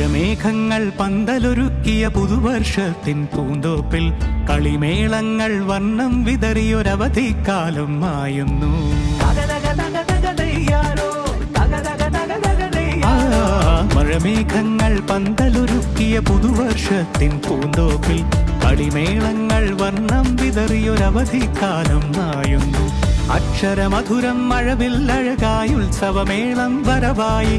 മഴമേഘങ്ങൾ പന്തലൊരുക്കിയ പുതുവർഷത്തിൻ പൂന്തോപ്പിൽ കളിമേളങ്ങൾ വർണ്ണം വിതറിയൊരവധിക്കാലം മായുന്നു. മഴമേഘങ്ങൾ പന്തലൊരുക്കിയ പുതുവർഷത്തിൻ പൂന്തോപ്പിൽ കളിമേളങ്ങൾ വർണ്ണം വിതറിയൊരവധിക്കാലം മായുന്നു. അക്ഷരമധുരം മഴവില്ലഴകായി ഉത്സവമേളം വരവായി.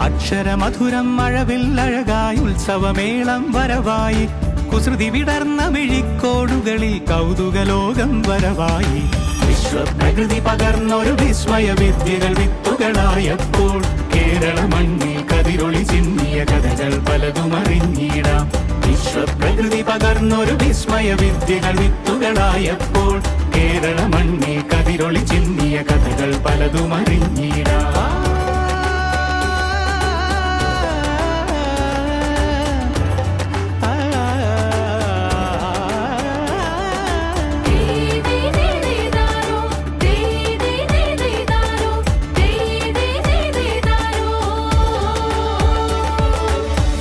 അക്ഷരമധുരം മഴവില്ലഴകായി ഉത്സവമേളം വരവായി. കുസൃതി വിടർന്ന മിഴിക്കോടുകളിൽ കൗതുകലോകം വരവായി. വിശ്വപ്രകൃതി പകർന്നൊരു വിസ്മയ വിദ്യകൾ വിത്തുകളായപ്പോൾ കേരള മണ്ണിൽ കതിരൊളി ചിന്നിയ കഥകൾ പലതും അറിഞ്ഞിടാം. വിശ്വപ്രകൃതി പകർന്നൊരു വിസ്മയ വിദ്യകൾ വിത്തുകളായപ്പോൾ കേരള മണ്ണിൽ കതിരൊളി ചിന്നിയ കഥകൾ പലതും അറിഞ്ഞിടാം.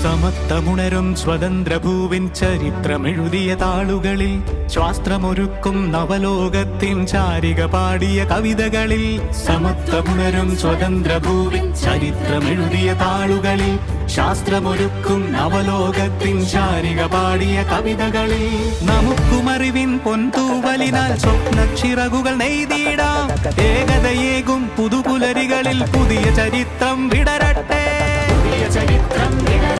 സമത്വമുണരും സ്വതന്ത്രഭൂവിൻ ചരിത്രമെഴുതിയ താളുകളിൽ ശാസ്ത്രമൊരുക്കും നവലോകത്തിൻ ചാരിക പാടിയ കവിതകളിൽ. സമത്വമുണരും സ്വതന്ത്രഭൂവിൻ ചരിത്രമെഴുതിയ താളുകളിൽ ശാസ്ത്രമൊരുക്കും നവലോകത്തിൻ ചാരിക പാടിയ കവിതകളിൽ. നമുക്കുമറിവിൻ പൊൻതൂവലിനാൽ സ്വപ്നച്ചിറകുകൾ നെയ്തിടാം. ഏകതയേകും പുതുപുലരികളിൽ പുതിയ ചരിത്രം വിടരട്ടെ. പുതിയ ചരിത്രം